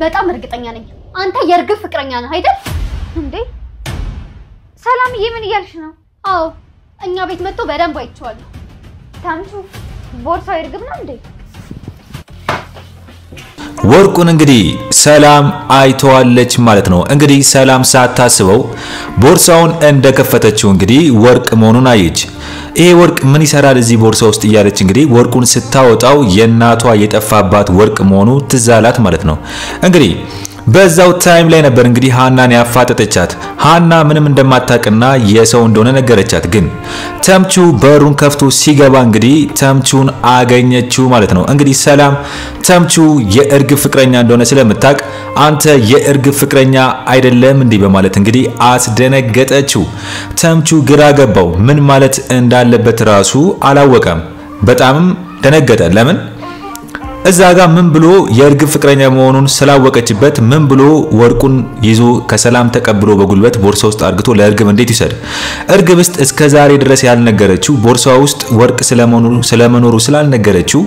በጣም እርግጠኛ ነኝ አንተ የርግብ ፍቅረኛ ነህ አይደል እንዴ ሰላምዬ ምን እያልሽ ነው አዎ እኛ ቤት መጥቶ በደንብ አይቼዋለሁ ታምቹ ቦርሳው የርግብ ነው እንዴ ወርቁን እንግዲህ ሰላም አይተዋለች ማለት ነው እንግዲህ ሰላም ሳታስበው ቦርሳውን እንደከፈተችው እንግዲህ ወርቅ መሆኑን አየች ይሄ ወርቅ ምን ይሰራል እዚህ ቦርሳ ውስጥ እያለች እንግዲህ ወርቁን ስታወጣው የናቷ የጠፋባት ወርቅ መሆኑ ትዛላት ማለት ነው እንግዲህ በዛው ታይም ላይ ነበር እንግዲህ ሃናን ያፋጠጠቻት ሃና ምንም እንደማታቀና የሰው እንደሆነ ነገረቻት ግን ተምቹ በሩን ከፍቶ ሲገባ እንግዲህ ተምቹን አገኘችው ማለት ነው እንግዲህ ሰላም ተምቹ የእርግብ ፍቅረኛ እንደሆነ ስለምታቅ አንተ የእርግብ ፍቅረኛ አይደለም እንዴ በማለት እንግዲህ አስደነገጠችው ተምቹ ግራ ገባው ምን ማለት እንዳለበት ራሱ አላወቀም በጣም ደነገጠ ለምን እዛ ጋር ምን ብሎ የእርግብ ፍቅረኛ መሆኑን ስላወቀችበት ምን ብሎ ወርቁን ይዞ ከሰላም ተቀብሎ በጉልበት ቦርሳ ውስጥ አርግቶ ለእርግብ እንዴት ይሰድ እርግብስ እስከ ዛሬ ድረስ ያልነገረችው ቦርሳ ውስጥ ወርቅ ስለመኖሩ ስላልነገረችው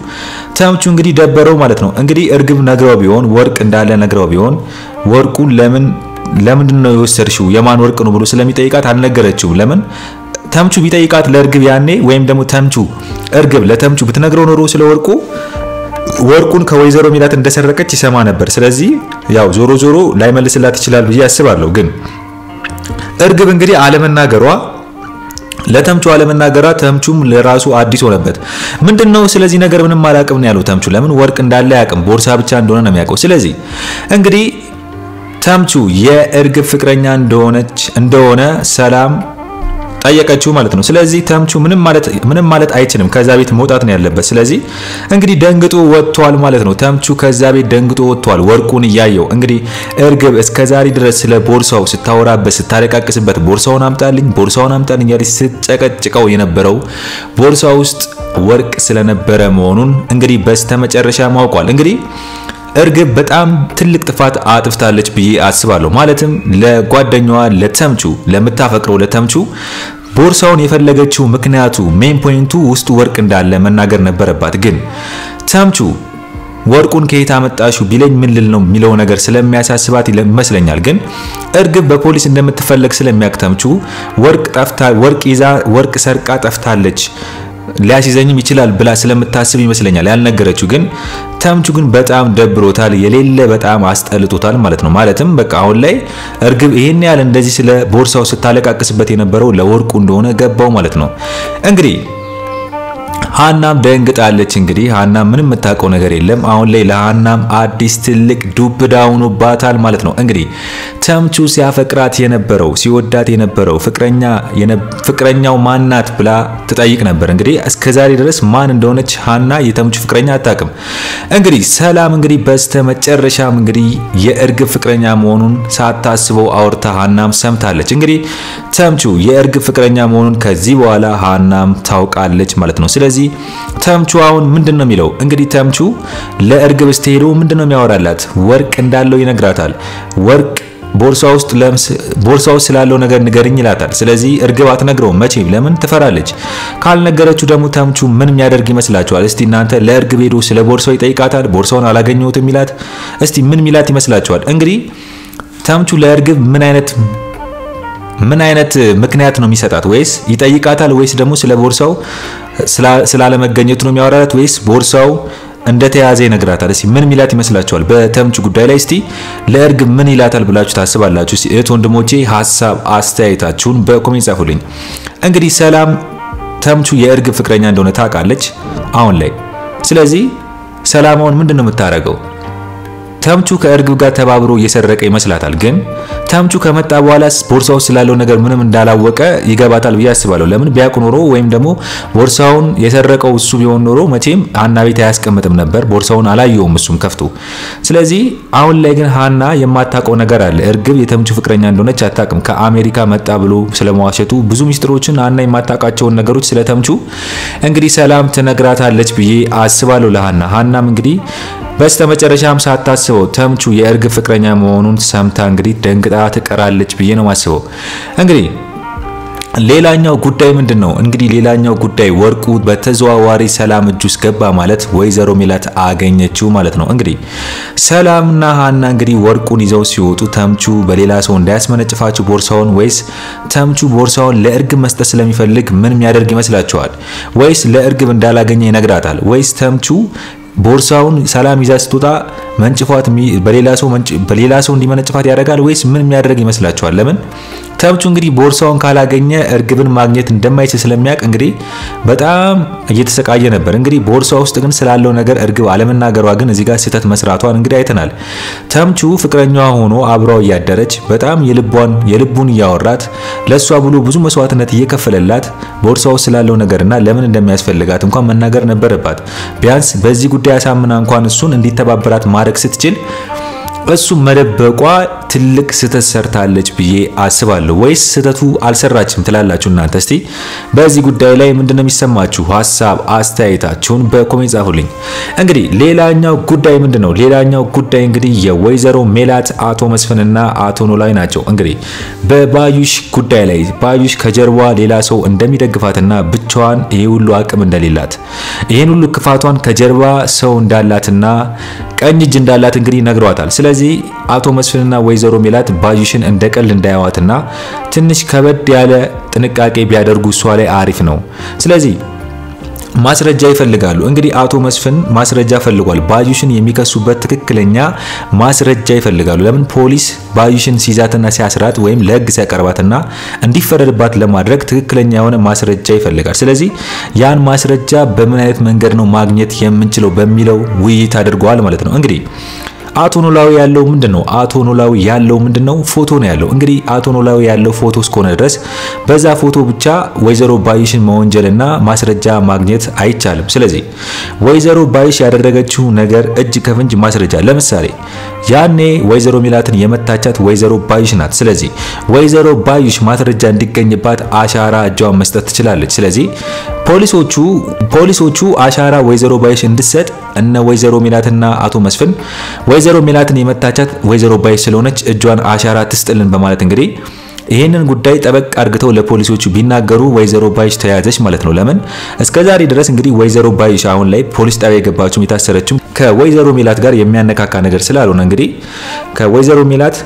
ተምቹ እንግዲህ ደበረው ማለት ነው እንግዲህ እርግብ ነግረው ቢሆን ወርቅ እንዳለ ነግረው ቢሆን ወርቁን ለምንድነው የወሰድሽው የማን ወርቅ ነው ብሎ ስለሚጠይቃት አልነገረችው ለምን ተምቹ ቢጠይቃት ለእርግብ ያኔ ወይም ደግሞ ተምቹ እርግብ ለተምቹ ብትነግረው ኖሮ ስለወርቁ ወርቁን ከወይዘሮ ሚላት እንደሰረቀች ይሰማ ነበር ስለዚህ ያው ዞሮ ላይመልስላት ይችላል ብዬ አስባለሁ ግን እርግብ እንግዲህ አለመናገሯ ለተምቹ አለመናገሯ ተምቹም ለራሱ አዲስ ሆነበት ምንድነው ስለዚህ ነገር ምንም አላቅም ነው ያለው ተምቹ ለምን ወርቅ እንዳለ ያቅም ቦርሳ ብቻ እንደሆነ ነው የሚያውቀው ስለዚህ እንግዲህ ተምቹ የእርግብ ፍቅረኛ እንደሆነ ሰላም ጠየቀችው ማለት ነው ስለዚህ ተምቹ ምንም ማለት አይችልም ከዛ ቤት መውጣት ነው ያለበት ስለዚህ እንግዲህ ደንግጦ ወጥቷል ማለት ነው ተምቹ ከዛ ቤት ደንግጦ ወጥቷል ወርቁን ያያየው እንግዲህ እርግብ እስከዛሬ ድረስ ስለ ቦርሳው ስታወራበት ስታለቃቅስበት ቦርሳውን አምጣልኝ ያለች ስትጨቀጭቀው የነበረው ቦርሳው ውስጥ ወርቅ ስለነበረ መሆኑን እንግዲህ በስተመጨረሻ ማውቋል እንግዲህ እርግብ በጣም ትልቅ ጥፋት አጥፍታለች ብዬ አስባለሁ ማለትም ለጓደኛዋ ለተምቹ ለምታፈቅረው ለተምቹ ቦርሳውን የፈለገችው ምክንያቱ ሜን ፖይንቱ ውስጥ ወርቅ እንዳለ መናገር ነበረባት ግን ተምቹ ወርቁን ከየት አመጣሽው ቢለኝ ምን ልል ነው የሚለው ነገር ስለሚያሳስባት ይመስለኛል ግን እርግብ በፖሊስ እንደምትፈልግ ስለሚያውቅ ተምቹ ወርቅ ይዛ ወርቅ ሰርቃ ጠፍታለች ሊያሲዘኝም ይችላል ብላ ስለምታስብ ይመስለኛል ያልነገረችው ግን ተምቹ ግን በጣም ደብሮታል የሌለ በጣም አስጠልቶታል ማለት ነው ማለትም በቃ አሁን ላይ እርግብ ይሄን ያህል እንደዚህ ስለ ቦርሳው ስታለቃቅስበት የነበረው ለወርቁ እንደሆነ ገባው ማለት ነው እንግዲህ ሃናም ደንግጣለች እንግዲህ ሃናም ምንም የምታውቀው ነገር የለም አሁን ላይ ለሃናም አዲስ ትልቅ ዱብዳ ሆኖባታል ማለት ነው እንግዲህ ተምቹ ሲያፈቅራት የነበረው ሲወዳት የነበረው ፍቅረኛው ማናት ብላ ትጠይቅ ነበር እንግዲህ እስከዛሬ ድረስ ማን እንደሆነች ሃና የተምቹ ፍቅረኛ አታውቅም እንግዲህ ሰላም እንግዲህ በስተመጨረሻም እንግዲህ የእርግብ ፍቅረኛ መሆኑን ሳታስበው አውርታ ሃናም ሰምታለች እንግዲህ ተምቹ የእርግብ ፍቅረኛ መሆኑን ከዚህ በኋላ ሃናም ታውቃለች ማለት ነው ስለዚህ ተምቹ አሁን ምንድነው የሚለው እንግዲህ ተምቹ ለእርግብ ስትሄዱ ምንድነው የሚያወራላት ወርቅ እንዳለው ይነግራታል ወርቅ ቦርሳው ስላለው ነገር ንገርኝ ይላታል ስለዚህ እርግብ አትነግረውም መቼም ለምን ትፈራለች ካልነገረችው ደግሞ ተምቹ ምን የሚያደርግ ይመስላችኋል እስቲ እናንተ ለእርግብ ሄዶ ስለ ቦርሳው ይጠይቃታል ቦርሳውን አላገኘሁትም ይላት እስቲ ምን ሚላት ይመስላችኋል እንግዲህ ተምቹ ለእርግብ ምን አይነት ምክንያት ነው የሚሰጣት ወይስ ይጠይቃታል ወይስ ደግሞ ስለ ቦርሳው ስላለመገኘቱ ነው የሚያወራላት ወይስ ቦርሳው እንደተያዘ ይነግራታል እስቲ ምን ሚላት ይመስላችኋል በተምቹ ጉዳይ ላይ እስቲ ለእርግብ ምን ይላታል ብላችሁ ታስባላችሁ እስቲ እህት ወንድሞቼ ሐሳብ አስተያየታችሁን በኮሜንት ጻፉልኝ እንግዲህ ሰላም ተምቹ የእርግብ ፍቅረኛ እንደሆነ ታውቃለች አሁን ላይ ስለዚህ ሰላም አሁን ምንድነው የምታረገው ተምቹ ከእርግብ ጋር ተባብሮ እየሰረቀ ይመስላታል ግን ተምቹ ከመጣ በኋላ ቦርሳው ስላለው ነገር ምንም እንዳላወቀ ይገባታል ብዬ አስባለሁ ለምን ቢያውቅ ኖሮ ወይም ደግሞ ቦርሳውን የሰረቀው እሱ ቢሆን ኖሮ መቼም ሃና ቤት አያስቀምጥም ነበር ቦርሳውን አላየውም እሱም ከፍቶ ስለዚህ አሁን ላይ ግን ሃና የማታውቀው ነገር አለ እርግብ የተምቹ ፍቅረኛ እንደሆነች አታውቅም ከአሜሪካ መጣ ብሎ ስለማዋሸቱ ብዙ ሚስጥሮችን ሃና የማታውቃቸውን ነገሮች ስለተምቹ እንግዲህ ሰላም ትነግራታለች ብዬ አስባለሁ ለሃና ሃናም እንግዲህ በስተመጨረሻም ሳታስበው ተምቹ የእርግብ ፍቅረኛ መሆኑን ሰምታ እንግዲህ ደንግጣ ትቀራለች ብዬ ነው ማስበው እንግዲህ ሌላኛው ጉዳይ ምንድነው? እንግዲህ ሌላኛው ጉዳይ ወርቁ በተዘዋዋሪ ሰላም እጅ ውስጥ ገባ ማለት ወይዘሮ ሜላት አገኘችው ማለት ነው። እንግዲህ ሰላምና ሀና እንግዲህ ወርቁን ይዘው ሲወጡ ተምቹ በሌላ ሰው እንዳያስመነጭፋችሁ ቦርሳውን፣ ወይስ ተምቹ ቦርሳውን ለእርግብ መስጠት ስለሚፈልግ ምን የሚያደርግ ይመስላችኋል? ወይስ ለእርግብ እንዳላገኘ ይነግራታል? ወይስ ተምቹ ቦርሳውን ሰላም ይዛ ስትወጣ መንጭፋት በሌላ ሰው እንዲመነጭፋት ያደርጋል? ወይስ ምን የሚያደርግ ይመስላችኋል? ለምን ተምቹ እንግዲህ ቦርሳውን ካላገኘ እርግብን ማግኘት እንደማይችል ስለሚያውቅ እንግዲህ በጣም እየተሰቃየ ነበር። እንግዲህ ቦርሳ ውስጥ ግን ስላለው ነገር እርግብ አለመናገሯ ግን እዚህ ጋር ስህተት መስራቷን እንግዲህ አይተናል። ተምቹ ፍቅረኛዋ ሆኖ አብራው እያደረች በጣም የልቡን እያወራት ለሷ ብሎ ብዙ መስዋዕትነት እየከፈለላት ቦርሳ ውስጥ ስላለው ነገርና ለምን እንደሚያስፈልጋት እንኳን መናገር ነበረባት። ቢያንስ በዚህ ጉዳይ አሳምና እንኳን እሱን እንዲተባበራት ማድረግ ስትችል እሱ መደበቋ ትልቅ ስህተት ሰርታለች ብዬ አስባለሁ። ወይስ ስህተቱ አልሰራችም ትላላችሁ እናንተ? እስቲ በዚህ ጉዳይ ላይ ምንድነው የሚሰማችሁ? ሐሳብ አስተያየታችሁን በኮሜንት ጻፉልኝ። እንግዲህ ሌላኛው ጉዳይ ምንድነው? ሌላኛው ጉዳይ እንግዲህ የወይዘሮ ሜላት አቶ መስፍንና አቶ ኖላዊ ናቸው። እንግዲህ በባዩሽ ጉዳይ ላይ ባዩሽ ከጀርባ ሌላ ሰው እንደሚደግፋትና ብቻዋን ይሄ ሁሉ አቅም እንደሌላት ይሄን ሁሉ ክፋቷን ከጀርባ ሰው እንዳላትና ቀኝ እጅ እንዳላት እንግዲህ ነግሯታል። ስለዚህ አቶ መስፍንና ወይዘሮ ሜላት ባዩሽን እንደቀል እንዳያዋትና ትንሽ ከበድ ያለ ጥንቃቄ ቢያደርጉ እሷ ላይ አሪፍ ነው። ስለዚህ ማስረጃ ይፈልጋሉ። እንግዲህ አቶ መስፍን ማስረጃ ፈልጓል። ባዩሽን የሚከሱበት ትክክለኛ ማስረጃ ይፈልጋሉ። ለምን ፖሊስ ባዩሽን ሲዛትና ሲያስራት ወይም ለህግ ሲያቀርባትና እንዲፈረድባት ለማድረግ ትክክለኛ የሆነ ማስረጃ ይፈልጋል። ስለዚህ ያን ማስረጃ በምን አይነት መንገድ ነው ማግኘት የምንችለው በሚለው ውይይት አድርገዋል ማለት ነው። እንግዲህ አቶ ኖላዊ ያለው ምንድነው? አቶ ኖላዊ ያለው ምንድነው? ፎቶ ነው ያለው። እንግዲህ አቶ ኖላዊ ያለው ፎቶ እስከሆነ ድረስ በዛ ፎቶ ብቻ ወይዘሮ ባዩሽን መወንጀልና ማስረጃ ማግኘት አይቻልም። ስለዚህ ወይዘሮ ባዩሽ ያደረገችው ነገር እጅ ከፍንጅ ማስረጃ፣ ለምሳሌ ያኔ ወይዘሮ ሜላትን የመታቻት ወይዘሮ ባዩሽ ናት። ስለዚህ ወይዘሮ ባዩሽ ማስረጃ እንዲገኝባት አሻራ እጇን መስጠት ትችላለች። ስለዚህ ፖሊሶቹ አሻራ ወይዘሮ ባዩሽ እንድትሰጥ እነ ወይዘሮ ሜላትና አቶ መስፍን ወይዘሮ ሜላትን የመታቻት ወይዘሮ ባዩሽ ስለሆነች እጇን አሻራ ትስጥልን በማለት እንግዲህ ይሄንን ጉዳይ ጠበቅ አድርገው ለፖሊሶቹ ቢናገሩ ወይዘሮ ባዩሽ ተያዘች ማለት ነው። ለምን እስከዛሬ ድረስ እንግዲህ ወይዘሮ ባዩሽ አሁን ላይ ፖሊስ ጣቢያ የገባችው የታሰረችው ከወይዘሮ ሜላት ጋር የሚያነካካ ነገር ስላልሆነ እንግዲህ ከወይዘሮ ሜላት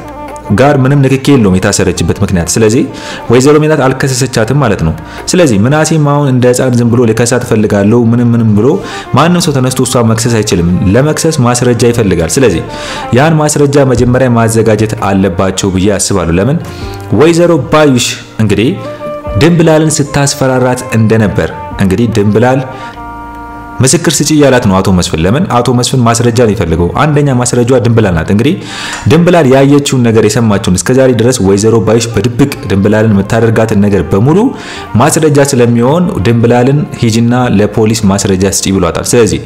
ጋር ምንም ንክኪ የለውም የታሰረችበት ምክንያት። ስለዚህ ወይዘሮ ሜላት አልከሰሰቻትም ማለት ነው። ስለዚህ ምናሴም አሁን እንደ ህፃን ዝም ብሎ ለከሳት ፈልጋለሁ ምንም ብሎ ማንንም ሰው ተነስቶ እሷ መክሰስ አይችልም። ለመክሰስ ማስረጃ ይፈልጋል። ስለዚህ ያን ማስረጃ መጀመሪያ ማዘጋጀት አለባቸው ብዬ አስባለሁ። ለምን ወይዘሮ ባዩሽ እንግዲህ ድንብላልን ስታስፈራራት እንደነበር እንግዲህ ድንብላል ምስክር ስጪ ያላት ነው አቶ መስፍን። ለምን አቶ መስፍን ማስረጃ ነው ይፈልገው። አንደኛ ማስረጃዋ ድንብላል ናት። እንግዲህ ድንብላል ያየችውን ነገር የሰማችውን እስከዛሬ ድረስ ወይዘሮ ባዩሽ በድብቅ ድንብላልን የምታደርጋትን ነገር በሙሉ ማስረጃ ስለሚሆን ድንብላልን ሂጂና ለፖሊስ ማስረጃ ስጪ ብሏታል። ስለዚህ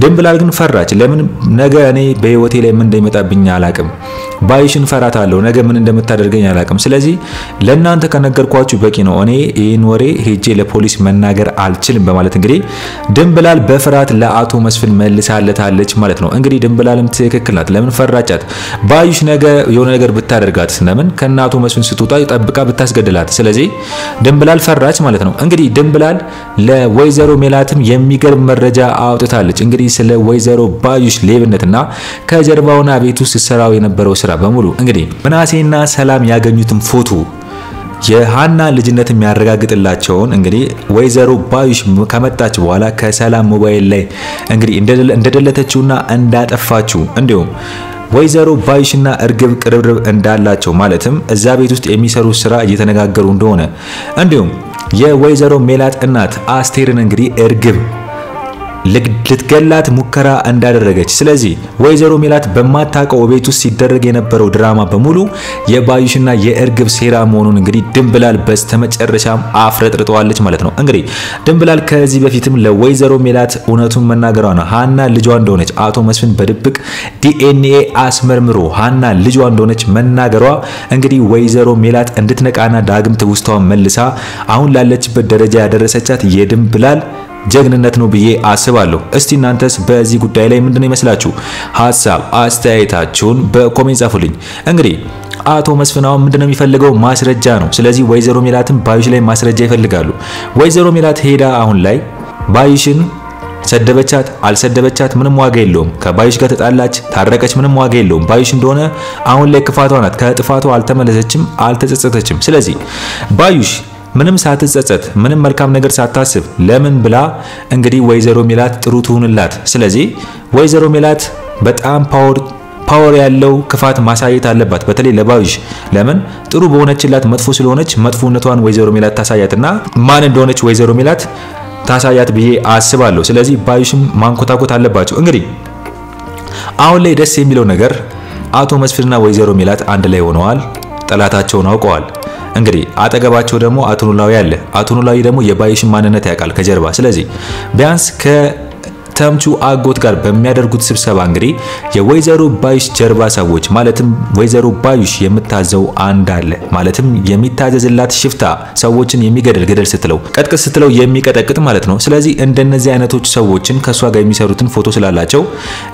ድንብላል ግን ፈራች። ለምን ነገ እኔ በህይወቴ ላይ ምን እንደሚመጣብኝ አላቅም፣ ባዩሽን ፈራታለሁ፣ ነገ ምን እንደምታደርገኝ አላቅም። ስለዚህ ለእናንተ ከነገርኳችሁ በቂ ነው፣ እኔ ይህን ወሬ ሄጄ ለፖሊስ መናገር አልችልም በማለት እንግዲህ ድንብላል በፍርሃት ለአቶ መስፍን መልሳለታለች ማለት ነው። እንግዲህ ድንብላልም ትክክል ናት። ለምን ፈራቻት? ባዩሽ ነገ የሆነ ነገር ብታደርጋት ለምን ከናቶ መስፍን ስትወጣ ጠብቃ ብታስገድላት። ስለዚህ ድንብላል ፈራች ማለት ነው። እንግዲህ ድንብላል ለወይዘሮ ሜላትም የሚገርም መረጃ አውጥታለች። እንግዲህ ስለ ወይዘሮ ባዩሽ ሌብነትና ከጀርባውና ቤት ውስጥ ሰራው የነበረው ስራ በሙሉ እንግዲህ ምናሴና ሰላም ያገኙትን ፎቶ የሃና ልጅነት የሚያረጋግጥላቸውን እንግዲህ ወይዘሮ ባዩሽ ከመጣች በኋላ ከሰላም ሞባይል ላይ እንግዲህ እንደደለተችውና እንዳጠፋችው እንዲሁም ወይዘሮ ባዩሽና እርግብ ቅርብርብ እንዳላቸው ማለትም እዛ ቤት ውስጥ የሚሰሩ ስራ እየተነጋገሩ እንደሆነ እንዲሁም የወይዘሮ ሜላት እናት አስቴርን እንግዲህ እርግብ ልትገላት ሙከራ እንዳደረገች። ስለዚህ ወይዘሮ ሜላት በማታቀው ቤት ውስጥ ሲደረግ የነበረው ድራማ በሙሉ የባዩሽና የእርግብ ሴራ መሆኑን እንግዲህ ድንብላል በስተመጨረሻም አፍረጥርጠዋለች ማለት ነው። እንግዲህ ድንብላል ከዚህ በፊትም ለወይዘሮ ሜላት እውነቱን መናገሯ ነው ሃና ልጇ እንደሆነች አቶ መስፍን በድብቅ ዲኤንኤ አስመርምሮ ሃና ልጇ እንደሆነች መናገሯ እንግዲህ ወይዘሮ ሜላት እንድትነቃና ዳግም ትውስታዋን መልሳ አሁን ላለችበት ደረጃ ያደረሰቻት የድንብላል ጀግንነት ነው ብዬ አስባለሁ። እስቲ እናንተስ በዚህ ጉዳይ ላይ ምንድነው ይመስላችሁ? ሐሳብ አስተያየታችሁን በኮሜንት ጻፉልኝ። እንግዲህ አቶ መስፍናው ምንድነው የሚፈልገው? ማስረጃ ነው። ስለዚህ ወይዘሮ ሜላትም ባዩሽ ላይ ማስረጃ ይፈልጋሉ። ወይዘሮ ሜላት ሄዳ አሁን ላይ ባዩሽን ሰደበቻት አልሰደበቻት ምንም ዋጋ የለውም። ከባዩሽ ጋር ተጣላች ታረቀች ምንም ዋጋ የለውም። ባዩሽ እንደሆነ አሁን ላይ ክፋቷ ናት። ከጥፋቷ አልተመለሰችም አልተጸጸተችም። ስለዚህ ባዩሽ ምንም ሳትጸጸት ምንም መልካም ነገር ሳታስብ ለምን ብላ እንግዲህ ወይዘሮ ሜላት ጥሩ ትሁንላት። ስለዚህ ወይዘሮ ሜላት በጣም ፓወር ያለው ክፋት ማሳየት አለባት፣ በተለይ ለባዩሽ። ለምን ጥሩ በሆነችላት መጥፎ ስለሆነች መጥፎነቷን ወይዘሮ ሜላት ታሳያትና ማን እንደሆነች ወይዘሮ ሜላት ታሳያት ብዬ አስባለሁ። ስለዚህ ባዩሽም ማንኮታኮት አለባቸው። እንግዲህ አሁን ላይ ደስ የሚለው ነገር አቶ መስፍንና ወይዘሮ ሜላት አንድ ላይ ሆነዋል። ጠላታቸውን አውቀዋል። እንግዲህ አጠገባቸው ደግሞ አቶ ኖላዊ አለ። አቶ ኖላዊ ደግሞ የባዩሽን ማንነት ያውቃል ከጀርባ። ስለዚህ ቢያንስ ከተምቹ አጎት ጋር በሚያደርጉት ስብሰባ እንግዲህ የወይዘሮ ባዩሽ ጀርባ ሰዎች ማለትም ወይዘሮ ባዩሽ የምታዘው አንድ አለ። ማለትም የሚታዘዝላት ሽፍታ ሰዎችን የሚገድል ገደል ስትለው ቀጥቅጥ ስትለው የሚቀጠቅጥ ማለት ነው። ስለዚህ እንደነዚህ አይነቶች ሰዎችን ከሷ ጋር የሚሰሩትን ፎቶ ስላላቸው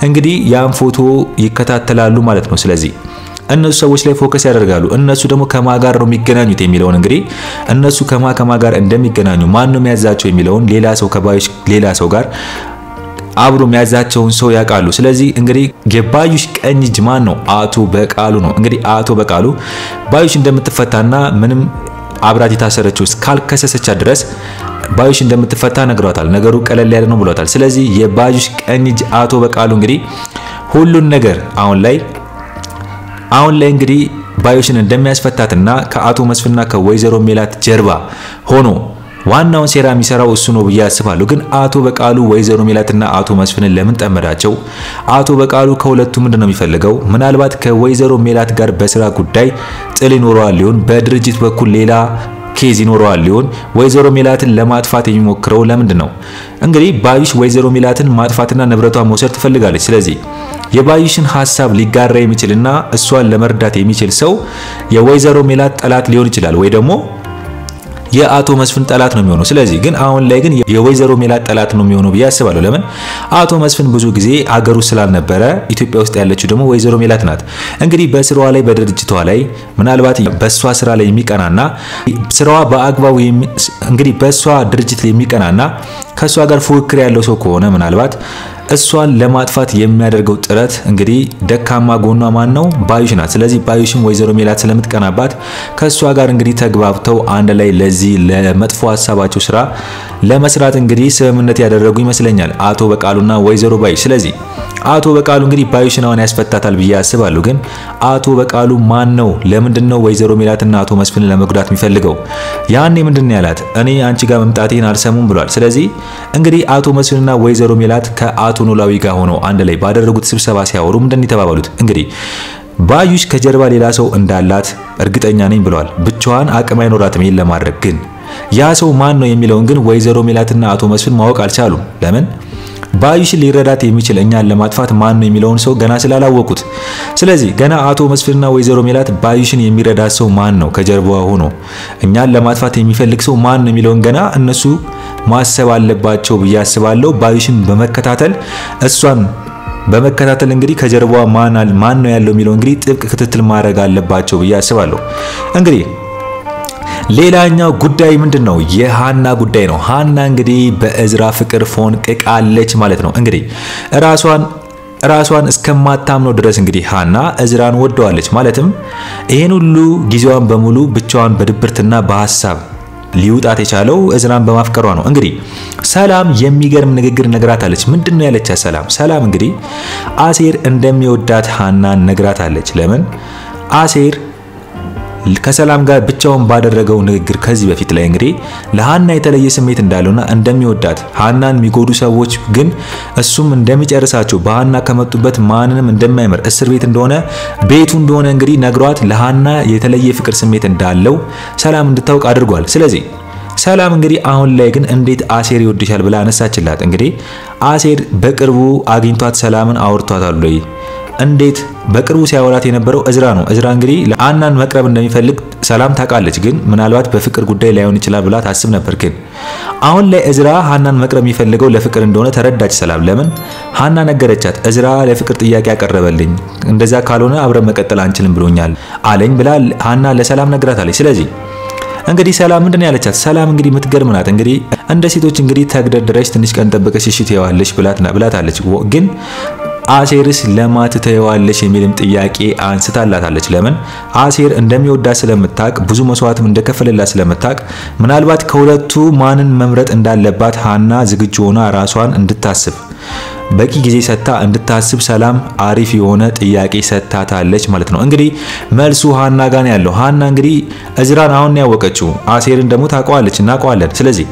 እንግዲህ ያን ፎቶ ይከታተላሉ ማለት ነው። ስለዚህ እነሱ ሰዎች ላይ ፎከስ ያደርጋሉ። እነሱ ደግሞ ከማ ጋር ነው የሚገናኙት የሚለውን እንግዲህ እነሱ ከማ ጋር እንደሚገናኙ ማን ነው የሚያዛቸው የሚለውን ሌላ ሰው ከባዩሽ ሌላ ሰው ጋር አብሮ የሚያዛቸውን ሰው ያውቃሉ። ስለዚህ እንግዲህ የባዩሽ ቀኝ እጅ ማን ነው? አቶ በቃሉ ነው። እንግዲህ አቶ በቃሉ ባዩሽ እንደምትፈታና ምንም አብራት የታሰረችው እስካልከሰሰቻት ድረስ ባዩሽ እንደምትፈታ ነግሯታል። ነገሩ ቀለል ያለ ነው ብሏታል። ስለዚህ የባዩሽ ቀኝ እጅ አቶ በቃሉ እንግዲህ ሁሉን ነገር አሁን ላይ እንግዲህ ባዩሽን እንደሚያስፈታትና ከአቶ መስፍንና ከወይዘሮ ሜላት ጀርባ ሆኖ ዋናውን ሴራ የሚሰራው እሱ ነው ብዬ አስባለሁ። ግን አቶ በቃሉ ወይዘሮ ሜላትና አቶ መስፍንን ለምን ጠመዳቸው? አቶ በቃሉ ከሁለቱ ምንድነው የሚፈልገው? ምናልባት ከወይዘሮ ሜላት ጋር በስራ ጉዳይ ጥል ይኖረዋል ሊሆን፣ በድርጅት በኩል ሌላ ኬዝ ይኖረዋል ሊሆን። ወይዘሮ ሜላትን ለማጥፋት የሚሞክረው ለምንድን ነው? እንግዲህ ባዩሽ ወይዘሮ ሜላትን ማጥፋትና ንብረቷን መውሰድ ትፈልጋለች። ስለዚህ የባዩሽን ሐሳብ ሊጋራ የሚችልና እሷን ለመርዳት የሚችል ሰው የወይዘሮ ሜላት ጠላት ሊሆን ይችላል ወይ ደግሞ የአቶ መስፍን ጠላት ነው የሚሆነው። ስለዚህ ግን አሁን ላይ ግን የወይዘሮ ሜላት ጠላት ነው የሚሆነው ብዬ አስባለሁ። ለምን? አቶ መስፍን ብዙ ጊዜ አገሩ ስላልነበረ ኢትዮጵያ ውስጥ ያለችው ደግሞ ወይዘሮ ሜላት ናት። እንግዲህ በስራዋ ላይ በድርጅቷ ላይ ምናልባት በሷ ስራ ላይ የሚቀናና ስራዋ በአግባቡ እንግዲህ በሷ ድርጅት ላይ የሚቀናና ከሷ ጋር ፉክክር ያለው ሰው ከሆነ ምናልባት እሷን ለማጥፋት የሚያደርገው ጥረት እንግዲህ ደካማ ጎኗ ማን ነው? ባዩሽ ናት። ስለዚህ ባዩሽም ወይዘሮ ሜላት ስለምትቀናባት ከሷ ጋር እንግዲህ ተግባብተው አንድ ላይ ለዚህ ለመጥፎ ሐሳባቸው ስራ ለመስራት እንግዲህ ስምምነት ያደረጉ ይመስለኛል አቶ በቃሉና ወይዘሮ ባዩሽ። ስለዚህ አቶ በቃሉ እንግዲህ ባዩሽን አሁን ያስፈታታል ብዬ አስባለሁ። ግን አቶ በቃሉ ማን ነው? ለምንድነው ወይዘሮ ሜላትና አቶ መስፍንን ለመጉዳት የሚፈልገው? ያኔ ምንድነው ያላት? እኔ አንቺ ጋር መምጣቴን አልሰሙም ብሏል። ስለዚህ እንግዲህ አቶ መስፍንና ወይዘሮ ሜላት ከአቶ ኖላዊ ጋር ሆነው አንድ ላይ ባደረጉት ስብሰባ ሲያወሩ ምንድነው የተባባሉት? እንግዲህ ባዩሽ ከጀርባ ሌላ ሰው እንዳላት እርግጠኛ ነኝ ብለዋል። ብቻዋን አቅም አይኖራትም ይሄን ለማድረግ። ግን ያ ሰው ማን ነው የሚለውን ግን ወይዘሮ ሜላትና አቶ መስፍን ማወቅ አልቻሉም። ለምን? ባዩሽን ሊረዳት የሚችል እኛን ለማጥፋት ማን ነው የሚለውን ሰው ገና ስላላወቁት። ስለዚህ ገና አቶ መስፍንና ወይዘሮ ሜላት ባዩሽን የሚረዳ ሰው ማን ነው ከጀርባዋ ሆኖ እኛን ለማጥፋት የሚፈልግ ሰው ማን ነው የሚለውን ገና እነሱ ማሰብ አለባቸው ብዬ አስባለሁ። ባዩሽን በመከታተል እንግዲህ ከጀርባዋ ማን ነው ያለው የሚለው እንግዲህ ጥብቅ ክትትል ማድረግ አለባቸው ብዬ አስባለሁ። እንግዲህ ሌላኛው ጉዳይ ምንድነው? የሃና ጉዳይ ነው። ሃና እንግዲህ በእዝራ ፍቅር ፎንቅቃለች ማለት ነው። እንግዲህ ራሷን እስከማታምነው ድረስ እንግዲህ ሃና እዝራን ወደዋለች። ማለትም ይሄን ሁሉ ጊዜዋን በሙሉ ብቻዋን በድብርትና በሐሳብ ሊውጣት የቻለው እዝራን በማፍቀሯ ነው። እንግዲህ ሰላም የሚገርም ንግግር ነግራታለች። ምንድነው ያለቻት? ሰላም እንግዲህ አሴር እንደሚወዳት ሃናን ነግራታለች። ለምን? አሴር ከሰላም ጋር ብቻውን ባደረገው ንግግር ከዚህ በፊት ላይ እንግዲህ ለሃና የተለየ ስሜት እንዳለውና እንደሚወዳት ሃናን የሚጎዱ ሰዎች ግን እሱም እንደሚጨርሳቸው በሃና ከመጡበት ማንንም እንደማይመር እስር ቤት እንደሆነ ቤቱ እንደሆነ እንግዲህ ነግሯት ለሃና የተለየ ፍቅር ስሜት እንዳለው ሰላም እንድታውቅ አድርጓል። ስለዚህ ሰላም እንግዲህ አሁን ላይ ግን እንዴት አሴር ይወድሻል ብላ አነሳችላት። እንግዲህ አሴር በቅርቡ አግኝቷት ሰላምን አውርቷታል ወይ እንዴት በቅርቡ ሲያወራት የነበረው እዝራ ነው። እዝራ እንግዲህ ለሃናን መቅረብ እንደሚፈልግ ሰላም ታውቃለች፣ ግን ምናልባት በፍቅር ጉዳይ ላይሆን ይችላል ብላ ታስብ ነበር። ግን አሁን ላይ እዝራ ሃናን መቅረብ የሚፈልገው ለፍቅር እንደሆነ ተረዳች ሰላም። ለምን ሃና ነገረቻት። እዝራ ለፍቅር ጥያቄ ያቀረበልኝ፣ እንደዛ ካልሆነ አብረን መቀጠል አንችልም ብሎኛል አለኝ ብላ ሃና ለሰላም ነግራታለች። ስለዚህ እንግዲህ ሰላም ምንድነው ያለቻት? ሰላም እንግዲህ የምትገርም ናት። እንግዲህ እንደ ሴቶች እንግዲህ ተግደርድረሽ ትንሽ ቀን ጠብቀሽ እሺ ትይዋለሽ ብላታለች። ግን አሴርስ ለማትተይዋለሽ የሚልም ጥያቄ አንስታላታለች። ለምን አሴር እንደሚወዳት ስለምታቅ ብዙ መስዋዕትም እንደከፈለላት ስለምታቅ ምናልባት ከሁለቱ ማንን መምረጥ እንዳለባት ሃና ዝግጁ ሆና ራሷን እንድታስብ በቂ ጊዜ ሰጥታ እንድታስብ ሰላም አሪፍ የሆነ ጥያቄ ሰጥታታለች ማለት ነው። እንግዲህ መልሱ ሃና ጋር ነው ያለው። ሃና እንግዲህ እዝራን አሁን ያወቀችው፣ አሴርን ደግሞ ታውቀዋለች፣ እናውቀዋለን። ስለዚህ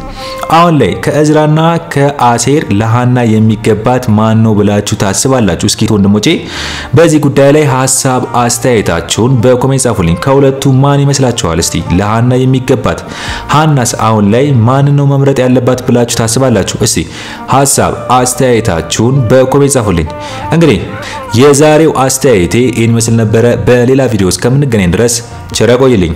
አሁን ላይ ከእዝራና ከአሴር ለሃና የሚገባት ማን ነው ብላችሁ ታስባላችሁ? እስኪ ወንድሞቼ በዚህ ጉዳይ ላይ ሐሳብ አስተያየታችሁን በኮሜንት ጻፉልኝ። ከሁለቱ ማን ይመስላችኋል? እስቲ ለሃና የሚገባት ሃናስ አሁን ላይ ማን ነው መምረጥ ያለባት ብላችሁ ታስባላችሁ? እስቲ ሐሳብ አስተያየታችሁን በኮሜንት ጻፉልኝ። እንግዲህ የዛሬው አስተያየቴ ይህን መስል ነበረ። በሌላ ቪዲዮ እስከምንገናኝ ድረስ ቸር ቆዩልኝ።